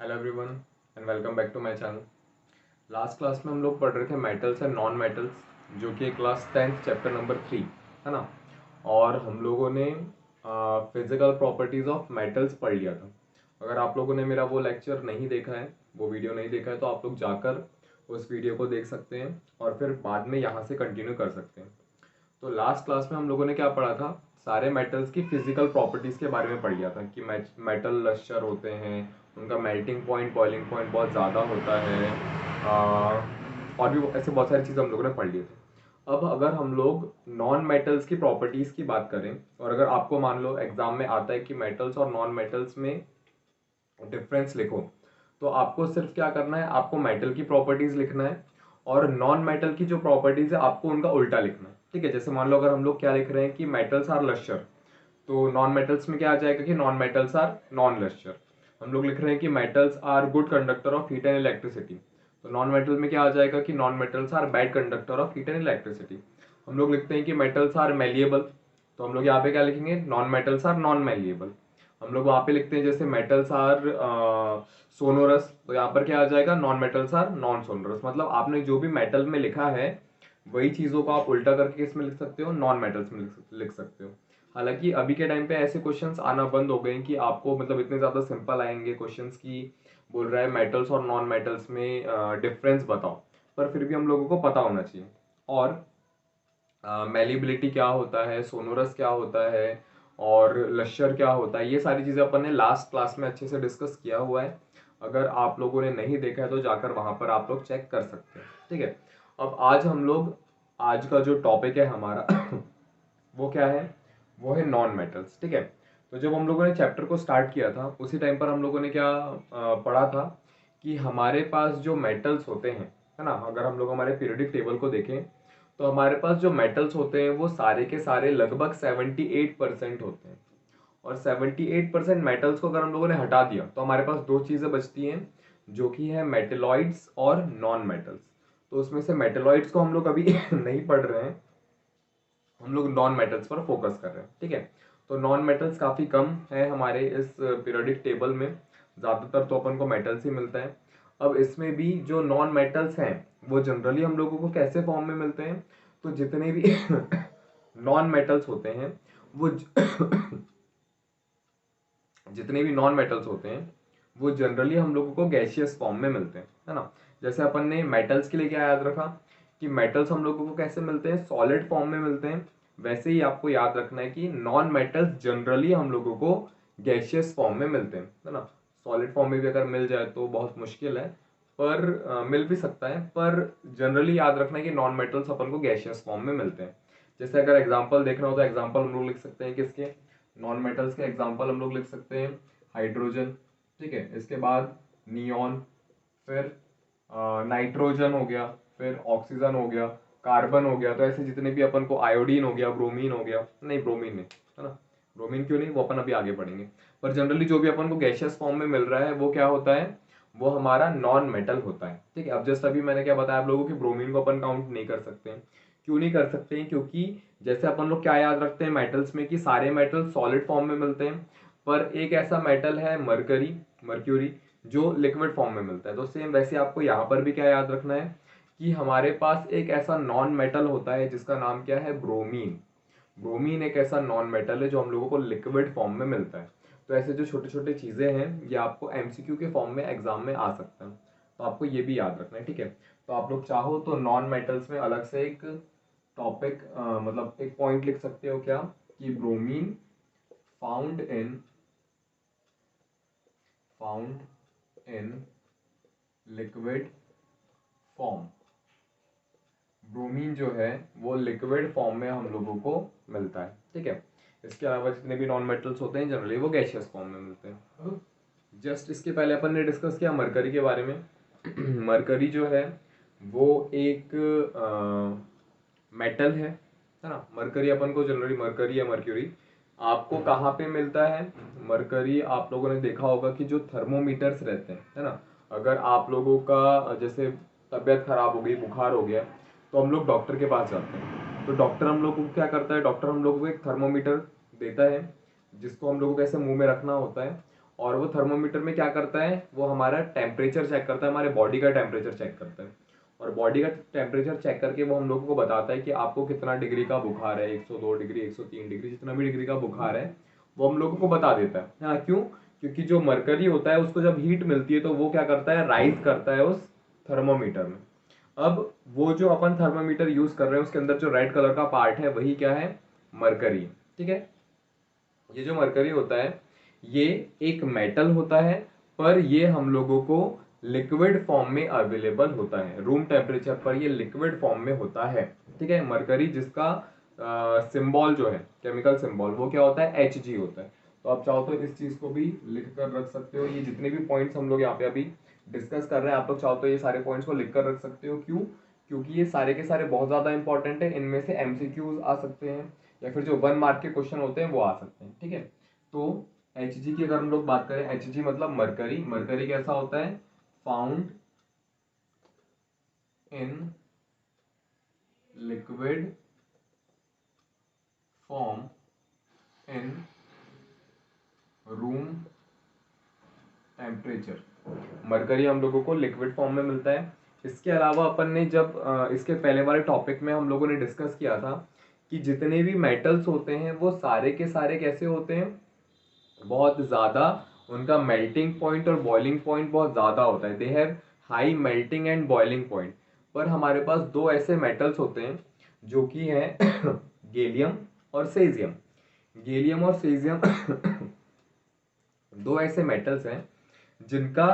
Hello everyone and welcome back to my channel. Last class में हम लोग पढ़ रहे थे मेटल्स एंड नॉन मेटल्स, जो कि क्लास 10th चैप्टर नंबर 3 है ना। और हम लोगों ने फिजिकल प्रॉपर्टीज ऑफ मेटल्स पढ़ लिया था। अगर आप लोगों ने मेरा वो लेक्चर नहीं देखा है, वो वीडियो नहीं देखा है, तो आप लोग जाकर उस वीडियो को देख सकते हैं और फिर बाद में यहाँ से कंटिन्यू कर सकते हैं। तो लास्ट क्लास में हम लोगों ने क्या पढ़ा था, सारे मेटल्स की फिजिकल प्रॉपर्टीज के बारे में पढ़ लिया था कि मेटल लश्चर होते हैं, उनका मेल्टिंग पॉइंट बॉइलिंग पॉइंट बहुत ज़्यादा होता है। और भी ऐसे बहुत सारी चीज़ें हम लोगों ने पढ़ लिए थे। अब अगर हम लोग नॉन मेटल्स की प्रॉपर्टीज़ की बात करें, और अगर आपको मान लो एग्जाम में आता है कि मेटल्स और नॉन मेटल्स में डिफरेंस लिखो, तो आपको सिर्फ क्या करना है, आपको मेटल की प्रॉपर्टीज लिखना है और नॉन मेटल की जो प्रॉपर्टीज है आपको उनका उल्टा लिखना है। ठीक है, जैसे मान लो अगर हम लोग क्या लिख रहे हैं कि मेटल्स आर लश्चर, तो नॉन मेटल्स में क्या आ जाएगा कि non metals are non lustre. हम लोग लिख रहे हैं कि metals are good conductor of heat and electricity, तो नॉन मेटल में क्या आ जाएगा कि non metals are bad conductor of heat and electricity. हम लोग लिखते हैं कि मेटल्स आर मेलिएबल, तो हम लोग यहाँ पे क्या लिखेंगे, non metals are non malleable. हम लोग वहाँ पे लिखते हैं जैसे मेटल्स आर सोनोरस, तो यहाँ पर क्या आ जाएगा, non metals are non sonorous. मतलब आपने जो भी मेटल में लिखा है वही चीज़ों को आप उल्टा करके किस में लिख सकते हो, नॉन मेटल्स में लिख सकते हो। हालांकि अभी के टाइम पे ऐसे क्वेश्चंस आना बंद हो गए कि आपको मतलब इतने ज़्यादा सिंपल आएंगे क्वेश्चंस की बोल रहा है मेटल्स और नॉन मेटल्स में डिफरेंस बताओ, पर फिर भी हम लोगों को पता होना चाहिए। और मेलिबिलिटी क्या होता है, सोनोरस क्या होता है और लश्चर क्या होता है, ये सारी चीज़ें अपन ने लास्ट क्लास में अच्छे से डिस्कस किया हुआ है। अगर आप लोगों ने नहीं देखा है तो जाकर वहाँ पर आप लोग चेक कर सकते हैं। ठीक है, अब आज हम लोग, आज का जो टॉपिक है हमारा वो क्या है, वो है नॉन मेटल्स। ठीक है, तो जब हम लोगों ने चैप्टर को स्टार्ट किया था उसी टाइम पर हम लोगों ने क्या पढ़ा था कि हमारे पास जो मेटल्स होते हैं, है ना, अगर हम लोग हमारे पीरियोडिक टेबल को देखें तो हमारे पास जो मेटल्स होते हैं वो सारे के सारे लगभग 78% होते हैं। और 78% मेटल्स को अगर हम लोगों ने हटा दिया तो हमारे पास दो चीज़ें बचती हैं, जो कि है मेटेलॉइड्स और नॉन मेटल्स। तो उसमें से मेटेलॉइड्स को हम लोग अभी नहीं पढ़ रहे हैं, हम लोग नॉन मेटल्स पर फोकस कर रहे हैं। ठीक है, तो नॉन मेटल्स काफ़ी कम है हमारे इस पीरियोडिक टेबल में, ज़्यादातर तो अपन को मेटल्स ही मिलता है। अब इसमें भी जो नॉन मेटल्स हैं वो जनरली हम लोगों को कैसे फॉर्म में मिलते हैं, तो जितने भी नॉन मेटल्स होते हैं वो जितने भी नॉन मेटल्स होते हैं वो जनरली हम लोगों को गैसियस फॉर्म में मिलते हैं, है ना। जैसे अपन ने मेटल्स के लिए क्या याद रखा कि मेटल्स हम लोगों को कैसे मिलते हैं, सॉलिड फॉर्म में मिलते हैं, वैसे ही आपको याद रखना है कि नॉन मेटल्स जनरली हम लोगों को गैसियस फॉर्म में मिलते हैं, है ना। सॉलिड फॉर्म में भी अगर मिल जाए तो बहुत मुश्किल है, पर मिल भी सकता है, पर जनरली याद रखना है कि नॉन मेटल्स अपन को गैसियस फॉर्म में मिलते हैं। जैसे अगर एग्जाम्पल देखना हो तो एग्जाम्पल हम लोग लिख सकते हैं किसके, नॉन मेटल्स के एग्जाम्पल हम लोग लिख सकते हैं हाइड्रोजन, ठीक है, इसके बाद नियॉन, फिर नाइट्रोजन हो गया, फिर ऑक्सीजन हो गया, कार्बन हो गया। तो ऐसे जितने भी अपन को, आयोडीन हो गया, ब्रोमीन हो गया, नहीं ब्रोमीन नहीं, है ना, ब्रोमीन क्यों नहीं, वो अपन अभी आगे पढ़ेंगे। पर जनरली जो भी अपन को गैसियस फॉर्म में मिल रहा है वो क्या होता है, वो हमारा नॉन मेटल होता है। ठीक है, अब जस्ट अभी मैंने क्या बताया आप लोगों की ब्रोमीन को अपन काउंट नहीं कर सकते हैं। क्यों नहीं कर सकते हैं, क्योंकि जैसे अपन लोग क्या याद रखते हैं मेटल्स में कि सारे मेटल सॉलिड फॉर्म में मिलते हैं, पर एक ऐसा मेटल है मरकरी, मर्क्यूरी, जो लिक्विड फॉर्म में मिलता है। तो सेम वैसे आपको यहाँ पर भी क्या याद रखना है कि हमारे पास एक ऐसा नॉन मेटल होता है जिसका नाम क्या है, ब्रोमीन। ब्रोमीन एक ऐसा नॉन मेटल है जो हम लोगों को लिक्विड फॉर्म में मिलता है। तो ऐसे जो छोटे छोटे चीज़ें हैं ये आपको एमसीक्यू के फॉर्म में एग्जाम में आ सकता है, तो आपको ये भी याद रखना है। ठीक है, तो आप लोग चाहो तो नॉन मेटल्स में अलग से एक टॉपिक मतलब एक पॉइंट लिख सकते हो क्या, कि bromine found in liquid form. Bromine जो है वो लिक्विड फॉर्म में हम लोगों को मिलता है। ठीक है, इसके अलावा जितने भी नॉन मेटल्स होते हैं जनरली वो गैसियस फॉर्म में मिलते हैं। जस्ट इसके पहले अपन ने डिस्कस किया मरकरी के बारे में। मरकरी जो है वो एक मेटल है ना। मरकरी अपन को जनरली, मरकरी या मर्क्यूरी आपको कहाँ पे मिलता है, मरकरी आप लोगों ने देखा होगा कि जो थर्मोमीटर्स रहते हैं, है ना, अगर आप लोगों का जैसे तबीयत खराब हो गई, बुखार हो गया, तो हम लोग डॉक्टर के पास जाते हैं। तो डॉक्टर हम लोग को क्या करता है, डॉक्टर हम लोग को एक थर्मोमीटर देता है जिसको हम लोगों को ऐसे मुंह में रखना होता है, और वो थर्मोमीटर में क्या करता है, वो हमारा टेम्परेचर चेक करता है, हमारे बॉडी का टेम्परेचर चेक करता है। और बॉडी का टेम्परेचर चेक करके वो हम लोगों को बताता है कि आपको कितना डिग्री का बुखार है, 102 डिग्री, 103 डिग्री, जितना भी डिग्री का बुखार है वो हम लोगों को बता देता है। हाँ, क्यों? क्योंकि जो मरकरी होता है उसको जब हीट मिलती है तो वो क्या करता है, राइज करता है उस थर्मोमीटर में। अब वो जो अपन थर्मोमीटर यूज कर रहे हैं उसके अंदर जो रेड कलर का पार्ट है वही क्या है, मरकरी। ठीक है, ये जो मरकरी होता है ये एक मेटल होता है, पर ये हम लोगों को लिक्विड फॉर्म में अवेलेबल होता है। रूम टेम्परेचर पर ये लिक्विड फॉर्म में होता है। ठीक है, मरकरी जिसका सिंबल जो है, केमिकल सिंबल, वो क्या होता है, Hg होता है। तो आप चाहो तो इस चीज को भी लिख कर रख सकते हो। ये जितने भी पॉइंट्स हम लोग यहाँ पे अभी डिस्कस कर रहे हैं, आप लोग चाहो तो ये सारे पॉइंट्स को लिख कर रख सकते हो। क्यों? क्योंकि ये सारे के सारे बहुत ज्यादा इंपॉर्टेंट है। इनमें से एमसीक्यूज आ सकते हैं या फिर जो 1 मार्क के क्वेश्चन होते हैं वो आ सकते हैं। ठीक है, तो Hg की अगर हम लोग बात करें, Hg मतलब मरकरी। मरकरी कैसा होता है, found in liquid form in room temperature. Mercury हम लोगों को लिक्विड फॉर्म में मिलता है। इसके अलावा अपन ने जब इसके पहले वाले टॉपिक में हम लोगों ने डिस्कस किया था कि जितने भी मेटल्स होते हैं वो सारे के सारे कैसे होते हैं, बहुत ज़्यादा उनका मेल्टिंग पॉइंट और बॉइलिंग पॉइंट बहुत ज़्यादा होता है। They have high melting and boiling point. पर हमारे पास दो ऐसे मेटल्स होते हैं जो कि हैं गैलियम और सेजियम। गैलियम और सेजियम दो ऐसे मेटल्स हैं जिनका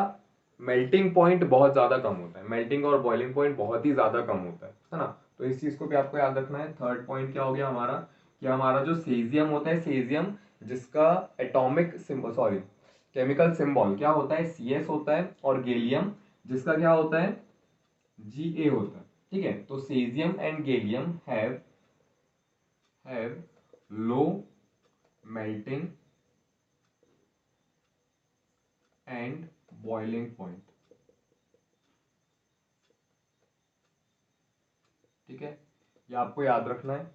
मेल्टिंग पॉइंट बहुत ज़्यादा कम होता है। मेल्टिंग और बॉइलिंग पॉइंट बहुत ही ज़्यादा कम होता है ना। तो इस चीज़ को भी आपको याद रखना है। थर्ड पॉइंट क्या हो गया हमारा, कि हमारा जो सेजियम होता है, सेजियम जिसका atomic symbol, sorry, chemical symbol क्या होता है, Cs होता है। और गैलियम जिसका क्या होता है, Ga होता है। ठीक है, तो caesium and gallium have low melting and boiling point. ठीक है, ये आपको याद रखना है।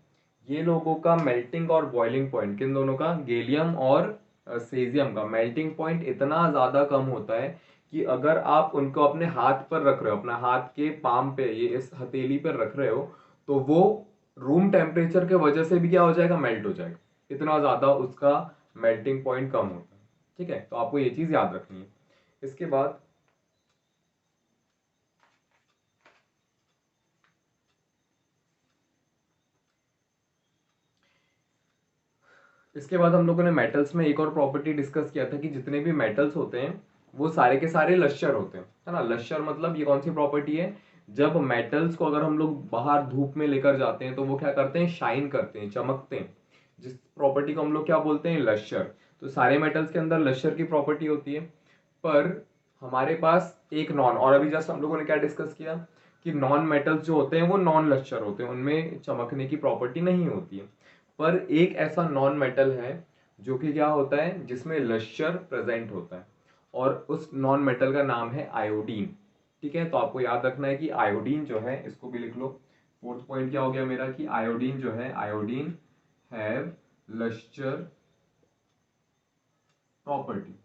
ये लोगों का मेल्टिंग और बॉइलिंग पॉइंट, किन दोनों का, गैलियम और सेजियम का मेल्टिंग पॉइंट इतना ज्यादा कम होता है कि अगर आप उनको अपने हाथ पर रख रहे हो, अपना हाथ के पाम पे, ये इस हथेली पर रख रहे हो, तो वो रूम टेम्परेचर के वजह से भी क्या हो जाएगा, मेल्ट हो जाएगा। इतना ज्यादा उसका मेल्टिंग पॉइंट कम होता है। ठीक है, तो आपको ये चीज याद रखनी है। इसके बाद हम लोगों ने मेटल्स में एक और प्रॉपर्टी डिस्कस किया था कि जितने भी मेटल्स होते हैं वो सारे के सारे लश्यर होते हैं, है ना। लश्यर मतलब ये कौन सी प्रॉपर्टी है, जब मेटल्स को अगर हम लोग बाहर धूप में लेकर जाते हैं तो वो क्या करते हैं, शाइन करते हैं, चमकते हैं, जिस प्रॉपर्टी को हम लोग क्या बोलते हैं, लश्यर। तो सारे मेटल्स के अंदर लश्यर की प्रॉपर्टी होती है। पर हमारे पास एक नॉन, और अभी जस्ट हम लोगों ने क्या डिस्कस किया कि नॉन मेटल्स जो होते हैं वो नॉन लश्यर होते हैं, उनमें चमकने की प्रॉपर्टी नहीं होती है। पर एक ऐसा नॉन मेटल है जो कि क्या होता है, जिसमें लश्यर प्रेजेंट होता है, और उस नॉन मेटल का नाम है आयोडीन। ठीक है, तो आपको याद रखना है कि आयोडीन जो है, इसको भी लिख लो। फोर्थ पॉइंट क्या हो गया मेरा, कि आयोडीन जो है, आयोडीन हैव लश्यर प्रॉपर्टी।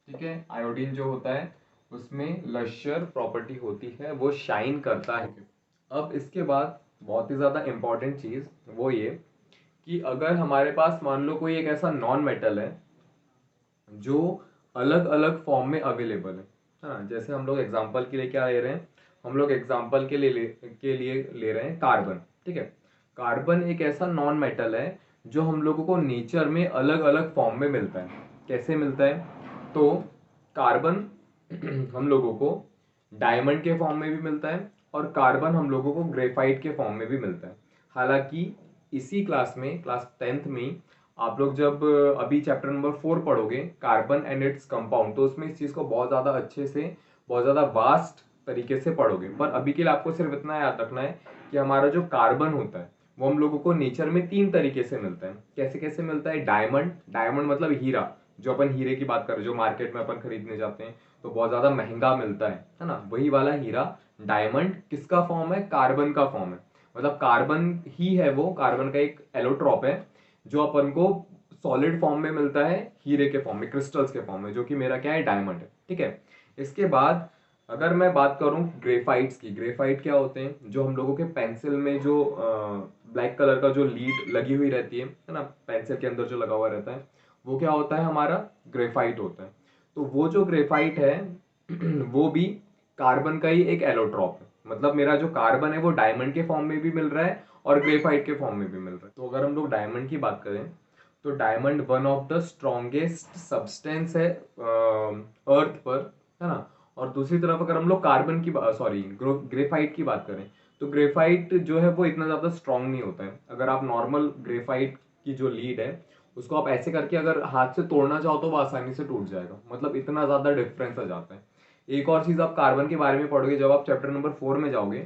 ठीक है, आयोडीन जो होता है उसमें लश्यर प्रॉपर्टी होती है, वो शाइन करता है। अब इसके बाद बहुत ही ज़्यादा इंपॉर्टेंट चीज़ वो ये कि अगर हमारे पास मान लो कोई एक ऐसा नॉन मेटल है जो अलग अलग फॉर्म में अवेलेबल है, हाँ, जैसे हम लोग एग्जांपल के लिए क्या ले रहे हैं, हम लोग एग्जांपल के लिए ले रहे हैं कार्बन। ठीक है, कार्बन एक ऐसा नॉन मेटल है जो हम लोगों को नेचर में अलग अलग फॉर्म में मिलता है। कैसे मिलता है, तो कार्बन हम लोगों को डायमंड के फॉर्म में भी मिलता है और कार्बन हम लोगों को ग्रेफाइट के फॉर्म में भी मिलता है। हालांकि इसी क्लास में, क्लास 10th में, आप लोग जब अभी चैप्टर नंबर 4 पढ़ोगे, कार्बन एंड इट्स कंपाउंड, तो उसमें इस चीज़ को बहुत ज़्यादा अच्छे से, बहुत ज़्यादा वास्ट तरीके से पढ़ोगे। पर अभी के लिए आपको सिर्फ इतना याद रखना है कि हमारा जो कार्बन होता है वो हम लोगों को नेचर में 3 तरीके से मिलता है। कैसे कैसे मिलता है, डायमंड, डायमंड मतलब हीरा, जो अपन हीरे की बात कर रहे हैं, जो मार्केट में अपन खरीदने जाते हैं तो बहुत ज़्यादा महंगा मिलता है ना, वही वाला हीरा। डायमंड किसका फॉर्म है, कार्बन का फॉर्म है, मतलब कार्बन ही है वो, कार्बन का एक एलोट्रॉप है जो अपन को सॉलिड फॉर्म में मिलता है, हीरे के फॉर्म में, क्रिस्टल्स के फॉर्म में, जो कि मेरा क्या है, डायमंड है। ठीक है, इसके बाद अगर मैं बात करूं ग्रेफाइट्स की, ग्रेफाइट क्या होते हैं, जो हम लोगों के पेंसिल में जो ब्लैक कलर का जो लीड लगी हुई रहती है ना, पेंसिल के अंदर जो लगा हुआ रहता है, वो क्या होता है, हमारा ग्रेफाइट होता है। तो वो जो ग्रेफाइट है वो भी कार्बन का ही एक एलोट्रॉप है। मतलब मेरा जो कार्बन है वो डायमंड के फॉर्म में भी मिल रहा है और ग्रेफाइट के फॉर्म में भी मिल रहा है। तो अगर हम लोग डायमंड की बात करें तो diamond one of the strongest substance है अर्थ पर, है ना। और दूसरी तरफ अगर हम लोग कार्बन की सॉरी ग्रेफाइट की बात करें तो ग्रेफाइट जो है वो इतना ज़्यादा स्ट्रांग नहीं होता है। अगर आप नॉर्मल ग्रेफाइट की जो लीड है उसको आप ऐसे करके अगर हाथ से तोड़ना चाहो तो वो आसानी से टूट जाएगा। मतलब इतना ज़्यादा डिफरेंस आ जाता है। एक और चीज़ आप कार्बन के बारे में पढ़ोगे जब आप चैप्टर नंबर 4 में जाओगे,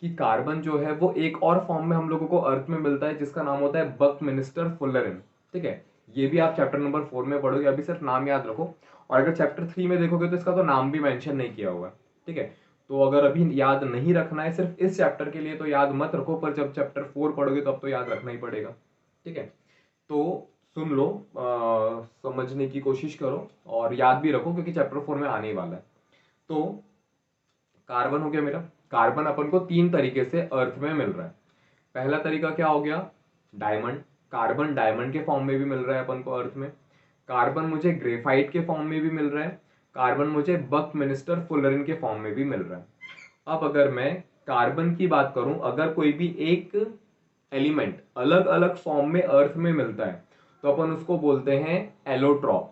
कि कार्बन जो है वो एक और फॉर्म में हम लोगों को अर्थ में मिलता है जिसका नाम होता है बकमिंस्टर फुलरिन। ठीक है, ये भी आप चैप्टर नंबर 4 में पढ़ोगे, अभी सिर्फ नाम याद रखो। और अगर चैप्टर 3 में देखोगे तो इसका तो नाम भी मेंशन नहीं किया हुआ है। ठीक है, तो अगर अभी याद नहीं रखना है सिर्फ इस चैप्टर के लिए तो याद मत रखो, पर जब चैप्टर 4 पढ़ोगे तो अब तो याद रखना ही पड़ेगा। ठीक है, तो सुन लो, समझने की कोशिश करो और याद भी रखो क्योंकि चैप्टर 4 में आने ही वाला है। तो कार्बन हो गया मेरा। कार्बन अपन को 3 तरीके से अर्थ में मिल रहा है। पहला तरीका क्या हो गया, डायमंड। कार्बन डायमंड के फॉर्म में भी मिल रहा है अपन को अर्थ में। कार्बन मुझे ग्रेफाइट के फॉर्म में भी मिल रहा है। कार्बन मुझे बकमिंस्टर फुलरिन के फॉर्म में भी मिल रहा है। अब अगर मैं कार्बन की बात करूं, अगर कोई भी एक एलिमेंट अलग अलग फॉर्म में अर्थ में मिलता है तो अपन उसको बोलते हैं एलोट्रॉप।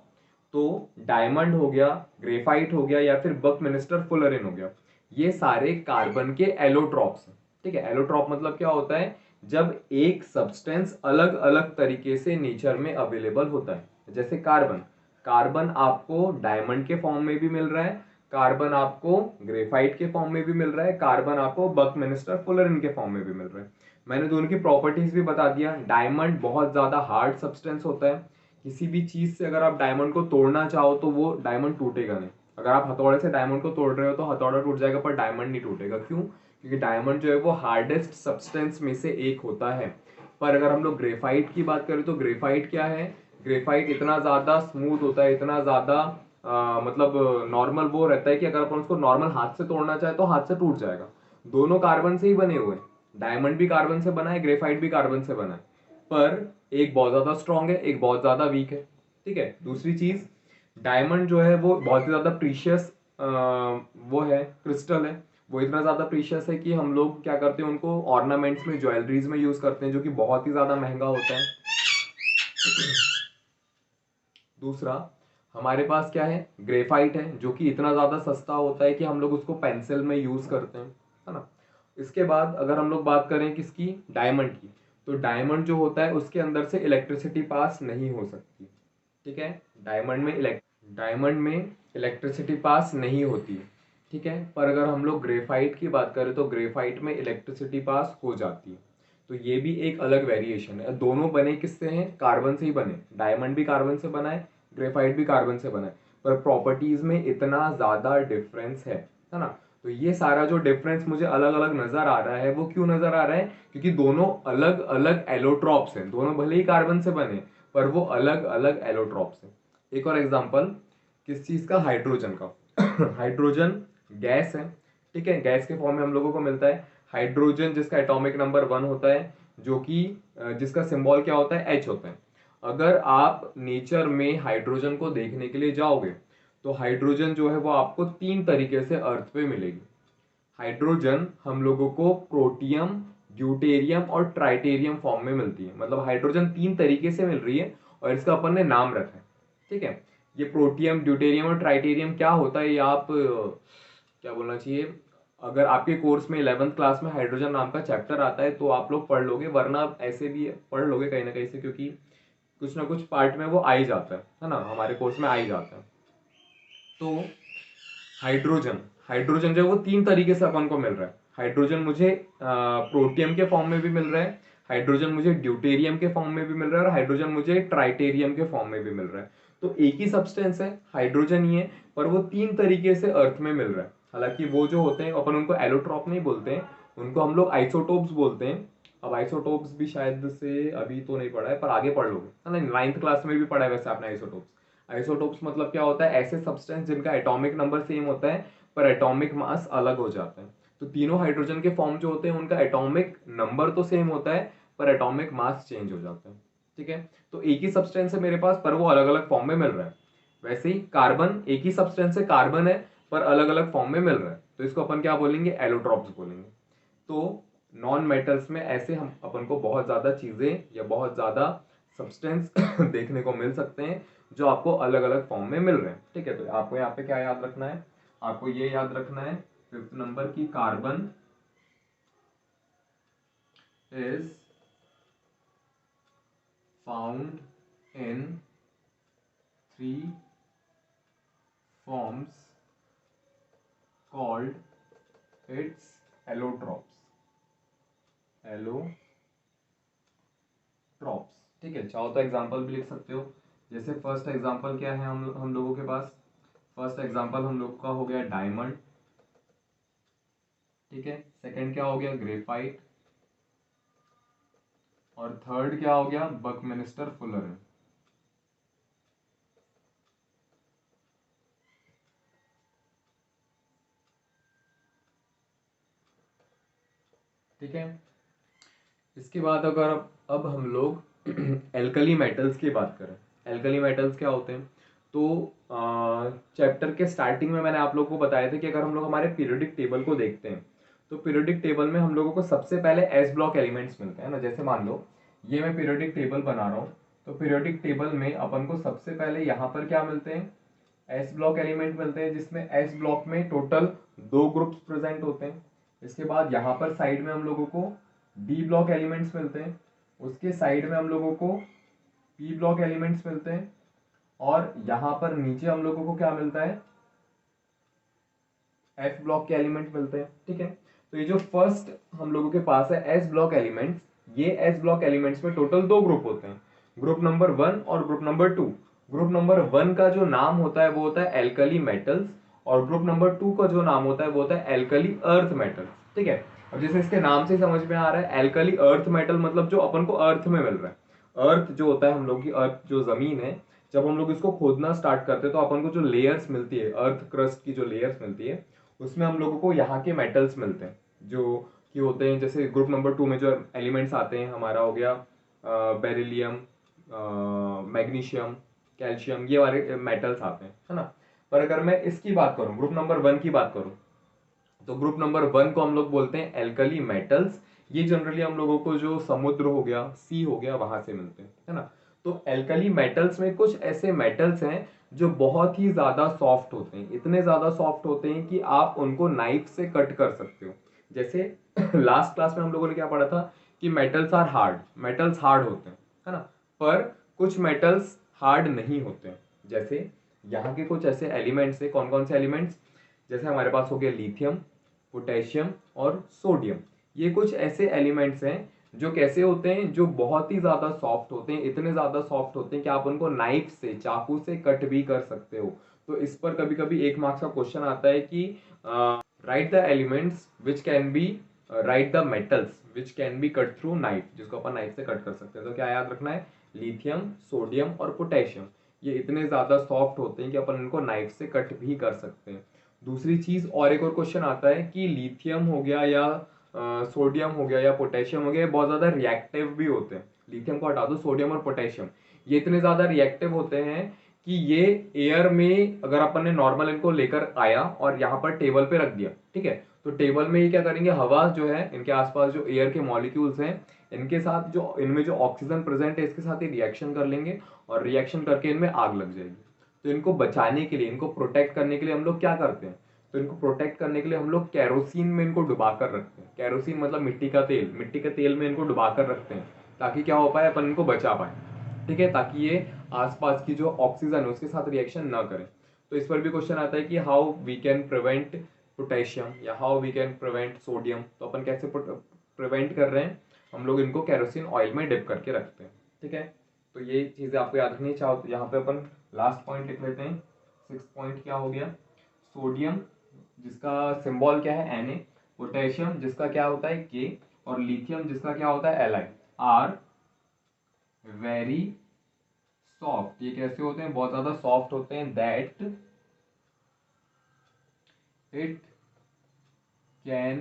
तो डायमंड हो गया, ग्रेफाइट हो गया या फिर बकमिंस्टर फुलरिन हो गया, ये सारे कार्बन के एलोट्रॉप्स हैं। ठीक है, एलोट्रॉप मतलब क्या होता है, जब एक सब्सटेंस अलग अलग तरीके से नेचर में अवेलेबल होता है। जैसे कार्बन, कार्बन आपको डायमंड के फॉर्म में भी मिल रहा है, कार्बन आपको ग्रेफाइट के फॉर्म में भी मिल रहा है, कार्बन आपको बकमिंस्टर फुलरिन के फॉर्म में भी मिल रहा है। मैंने दोनों की प्रॉपर्टीज भी बता दिया। डायमंड बहुत ज्यादा हार्ड सब्सटेंस होता है, किसी भी चीज से अगर आप डायमंड को तोड़ना चाहो तो वो डायमंड टूटेगा नहीं। अगर आप हथौड़े से डायमंड को तोड़ रहे हो तो हथौड़ा टूट जाएगा पर डायमंड नहीं टूटेगा। क्यों? क्योंकि डायमंड जो है वो हार्डेस्ट सब्सटेंस में से एक होता है। पर अगर हम लोग ग्रेफाइट की बात करें तो ग्रेफाइट क्या है, ग्रेफाइट इतना ज्यादा स्मूथ होता है, इतना ज्यादा मतलब नॉर्मल वो रहता है कि अगर अपन उसको नॉर्मल हाथ से तोड़ना चाहे तो हाथ से टूट जाएगा। दोनों कार्बन से ही बने हुए हैं, डायमंड भी कार्बन से बना है, ग्रेफाइट भी कार्बन से बना है, पर एक बहुत ज्यादा स्ट्रांग है, एक बहुत ज्यादा वीक है। ठीक है, दूसरी चीज, डायमंड जो है वो बहुत ही ज्यादा प्रीशियस वो है, क्रिस्टल है। वो इतना ज्यादा प्रीशियस है कि हम लोग क्या करते हैं, उनको ऑर्नामेंट्स में, ज्वेलरीज में यूज करते हैं, जो कि बहुत ही ज्यादा महंगा होता है। दूसरा, हमारे पास क्या है, ग्रेफाइट है, जो कि इतना ज्यादा सस्ता होता है कि हम लोग उसको पेंसिल में यूज करते हैं, है ना। इसके बाद अगर हम लोग बात करें किसकी, डायमंड की, तो डायमंड जो होता है उसके अंदर से इलेक्ट्रिसिटी पास नहीं हो सकती। ठीक है, डायमंड में इलेक्ट्रिसिटी पास नहीं होती है। ठीक है, पर अगर हम लोग ग्रेफाइट की बात करें तो ग्रेफाइट में इलेक्ट्रिसिटी पास हो जाती है। तो ये भी एक अलग वेरिएशन है। दोनों बने किससे हैं, कार्बन से ही बने। डायमंड भी कार्बन से बना है, ग्रेफाइट भी कार्बन से बना है, पर प्रॉपर्टीज में इतना ज्यादा डिफरेंस है ना। तो ये सारा जो डिफरेंस मुझे अलग अलग नजर आ रहा है, वो क्यों नजर आ रहा है, क्योंकि दोनों अलग अलग एलोट्रॉप्स हैं। दोनों भले ही कार्बन से बने पर वो अलग अलग एलोट्रॉप्स हैं। एक और एग्जांपल किस चीज का, हाइड्रोजन का। हाइड्रोजन गैस है। ठीक है, गैस के फॉर्म में हम लोगों को मिलता है हाइड्रोजन, जिसका एटॉमिक नंबर 1 होता है, जो कि जिसका सिंबल क्या होता है, H होता है। अगर आप नेचर में हाइड्रोजन को देखने के लिए जाओगे तो हाइड्रोजन जो है वो आपको 3 तरीके से अर्थ पे मिलेगी। हाइड्रोजन हम लोगों को प्रोटियम, ड्यूटेरियम और ट्राइटेरियम फॉर्म में मिलती है। मतलब हाइड्रोजन 3 तरीके से मिल रही है और इसका अपन ने नाम रखा है। ठीक है, ये प्रोटियम, ड्यूटेरियम और ट्राइटेरियम क्या होता है, ये आप क्या बोलना चाहिए, अगर आपके कोर्स में 11th क्लास में हाइड्रोजन नाम का चैप्टर आता है तो आप लोग पढ़ लोगे, वरना ऐसे भी पढ़ लोगे कहीं ना कहीं से, क्योंकि कुछ ना कुछ पार्ट में वो आ ही जाता है ना, हमारे कोर्स में आ ही जाता है। तो हाइड्रोजन, हाइड्रोजन जो है वो 3 तरीके से अपन को मिल रहा है। हाइड्रोजन मुझे प्रोटियम के फॉर्म में भी मिल रहा है, हाइड्रोजन मुझे ड्यूटेरियम के फॉर्म में भी मिल रहा है और हाइड्रोजन मुझे ट्राइटेरियम के फॉर्म में भी मिल रहा है। तो एक ही सब्सटेंस है, हाइड्रोजन ही है, पर वो 3 तरीके से अर्थ में मिल रहा है। हालांकि वो जो होते हैं अपन उनको एलोट्रॉप नहीं बोलते हैं, उनको हम लोग आइसोटोप्स बोलते हैं। अब आइसोटोप्स भी शायद से अभी तो नहीं पढ़ा है पर आगे पढ़ लोगे, है ना, 9th क्लास में भी पढ़ा है वैसे आपने आइसोटोप्स। आइसोटोप्स मतलब क्या होता है, ऐसे सब्सटेंस जिनका एटॉमिक नंबर सेम होता है पर एटॉमिक मास अलग हो जाता है। तो तीनों हाइड्रोजन के फॉर्म जो होते हैं उनका एटॉमिक नंबर तो सेम होता है पर एटॉमिक मास चेंज हो जाता है, ठीक है। तो एक ही सब्सटेंस है मेरे पास पर वो अलग अलग फॉर्म में मिल रहा है। वैसे ही कार्बन, एक ही सब्सटेंस है, कार्बन है पर अलग अलग फॉर्म में मिल रहा है, तो इसको अपन क्या बोलेंगे, एलोट्रॉप्स बोलेंगे। तो नॉन मेटल्स में ऐसे हम अपन को बहुत ज़्यादा चीज़ें या बहुत ज़्यादा सब्सटेंस देखने को मिल सकते हैं जो आपको अलग अलग फॉर्म में मिल रहे हैं, ठीक है। तो आपको यहाँ पे क्या याद रखना है, आपको ये याद रखना है 5th नंबर की, carbon is found in 3 forms called its allotropes, allotropes, ठीक है। चाहो तो एग्जांपल भी लिख सकते हो, जैसे फर्स्ट एग्जांपल क्या है हम लोगों के पास, फर्स्ट एग्जांपल हम लोग का हो गया डायमंड, ठीक है। सेकंड क्या हो गया, ग्रेफाइट, और थर्ड क्या हो गया, बकमिनिस्टर फुलर, ठीक है। इसके बाद अगर अब हम लोग एल्कली मेटल्स की बात करें, एल्कली मेटल्स क्या होते हैं, तो चैप्टर के स्टार्टिंग में मैंने आप लोगों को बताया था कि अगर हम लोग हमारे पीरियोडिक टेबल को देखते हैं तो पीरियोडिक टेबल में हम लोगों को सबसे पहले एस ब्लॉक एलिमेंट्स मिलते हैं ना। जैसे मान लो ये मैं पीरियोडिक टेबल बना रहा हूँ, तो पीरियोडिक टेबल में अपन को सबसे पहले यहाँ पर क्या मिलते हैं, एस ब्लॉक एलिमेंट मिलते हैं, जिसमें एस ब्लॉक में टोटल 2 ग्रुप्स प्रेजेंट होते हैं। इसके बाद यहाँ पर साइड में हम लोगों को डी ब्लॉक एलिमेंट्स मिलते हैं, उसके साइड में हम लोगों को पी ब्लॉक एलिमेंट्स मिलते हैं, और यहाँ पर नीचे हम लोगों को क्या मिलता है, एफ ब्लॉक के एलिमेंट मिलते हैं, ठीक है। तो ये जो फर्स्ट हम लोगों के पास है एस ब्लॉक एलिमेंट्स, ये एस ब्लॉक एलिमेंट्स में टोटल 2 ग्रुप होते हैं, ग्रुप नंबर 1 और ग्रुप नंबर 2। ग्रुप नंबर 1 का जो नाम होता है वो होता है एल्कली मेटल्स, और ग्रुप नंबर 2 का जो नाम होता है वो होता है एल्कली अर्थ मेटल्स, ठीक है। अब जैसे इसके नाम से समझ में आ रहा है, एल्कली अर्थ मेटल मतलब जो अपन को अर्थ में मिल रहा है। अर्थ जो होता है हम लोग की, अर्थ जो जमीन है, जब हम लोग इसको खोदना स्टार्ट करते हैं तो अपन को जो लेयर्स मिलती है, अर्थ क्रस्ट की जो लेयर्स मिलती है, उसमें हम लोगों को यहाँ के मेटल्स मिलते हैं जो कि होते हैं, जैसे ग्रुप नंबर 2 में जो एलिमेंट्स आते हैं हमारा हो गया बेरिलियम, मैग्नीशियम, कैल्शियम, ये वाले मेटल्स आते हैं, है ना। पर अगर मैं इसकी बात करूं, ग्रुप नंबर 1 की बात करूं, तो ग्रुप नंबर 1 को हम लोग बोलते हैं एल्कली मेटल्स। ये जनरली हम लोगों को जो समुद्र हो गया, सी हो गया, वहां से मिलते हैं, है ना। तो एल्कली मेटल्स में कुछ ऐसे मेटल्स हैं जो बहुत ही ज्यादा सॉफ्ट होते हैं, इतने ज्यादा सॉफ्ट होते हैं कि आप उनको नाइफ से कट कर सकते हो। जैसे लास्ट क्लास में हम लोगों ने क्या पढ़ा था कि metals are hard, metals hard होते हैं, है ना। पर कुछ मेटल्स हार्ड नहीं होते हैं। जैसे यहाँ के कुछ ऐसे एलिमेंट्स है, कौन कौन से एलिमेंट्स, जैसे हमारे पास हो गया लिथियम, पोटेशियम और सोडियम। ये कुछ ऐसे एलिमेंट्स हैं जो कैसे होते हैं, जो बहुत ही ज्यादा सॉफ्ट होते हैं, इतने ज्यादा सॉफ्ट होते हैं कि आप उनको नाइफ से, चाकू से कट भी कर सकते हो। तो इस पर कभी कभी 1 मार्क्स का क्वेश्चन आता है कि right the elements which can be, right the metals which can be cut through knife, जिसको अपन नाइफ से कट कर सकते हैं। तो क्या याद रखना है, लिथियम, सोडियम और पोटेशियम, ये इतने ज्यादा सॉफ्ट होते हैं कि अपन इनको नाइफ से कट भी कर सकते हैं। दूसरी चीज, और एक और क्वेश्चन आता है कि लिथियम हो गया या सोडियम हो गया या पोटेशियम हो गया, ये बहुत ज्यादा रिएक्टिव भी होते हैं। लिथियम को हटा दो, सोडियम और पोटेशियम ये इतने ज्यादा रिएक्टिव होते हैं कि ये एयर में अगर अपन ने नॉर्मल इनको लेकर आया और यहाँ पर टेबल पे रख दिया, ठीक है, तो टेबल में ये क्या करेंगे, हवा जो है इनके आसपास जो एयर के मॉलिक्यूल्स हैं, इनके साथ जो इनमें जो ऑक्सीजन प्रेजेंट है इसके साथ ये रिएक्शन कर लेंगे, और रिएक्शन करके इनमें आग लग जाएगी। तो इनको बचाने के लिए, इनको प्रोटेक्ट करने के लिए हम लोग क्या करते हैं, तो इनको प्रोटेक्ट करने के लिए हम लोग कैरोसिन में इनको डुबा कर रखते हैं। कैरोसिन मतलब मिट्टी का तेल, मिट्टी के तेल में इनको डुबा कर रखते हैं, ताकि क्या हो पाए, अपन इनको बचा पाए, ठीक है, ताकि ये आसपास की जो ऑक्सीजन है उसके साथ रिएक्शन ना करें। तो इस पर भी क्वेश्चन आता है कि how we can prevent potassium या how we can prevent sodium. तो अपन कैसे प्रिवेंट कर रहे हैं, हम लोग इनको कैरोसिन ऑयल में डिप करके रखते हैं, ठीक है। तो ये चीजें आपको याद रखनी चाहो तो यहाँ पे अपन लास्ट पॉइंट लिख लेते हैं। 6th पॉइंट क्या हो गया, सोडियम जिसका सिंबल क्या है Na, पोटेशियम जिसका क्या होता है K, और लिथियम जिसका क्या होता है Li, आर वेरी सॉफ्ट। ये कैसे होते हैं? बहुत ज़्यादा सॉफ्ट होते हैं। That it can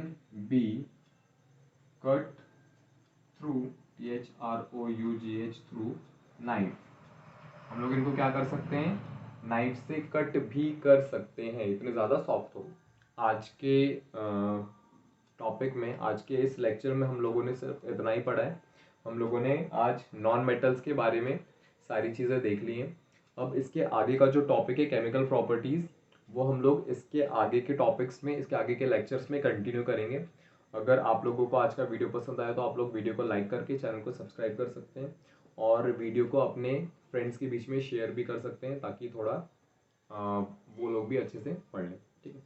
be cut through, THROUGH, through knife. हम लोग इनको क्या कर सकते हैं? नाइफ से कट भी कर सकते हैं, इतने ज़्यादा सॉफ्ट हो। आज के टॉपिक में, आज के इस लेक्चर में हम लोगों ने सिर्फ इतना ही पढ़ा है। हम लोगों ने आज नॉन मेटल्स के बारे में सारी चीज़ें देख ली हैं। अब इसके आगे का जो टॉपिक है केमिकल प्रॉपर्टीज़, वो हम लोग इसके आगे के टॉपिक्स में, इसके आगे के लेक्चर्स में कंटिन्यू करेंगे। अगर आप लोगों को आज का वीडियो पसंद आया तो आप लोग वीडियो को लाइक करके चैनल को सब्सक्राइब कर सकते हैं और वीडियो को अपने फ्रेंड्स के बीच में शेयर भी कर सकते हैं, ताकि थोड़ा वो लोग भी अच्छे से पढ़ लें। ठीक है।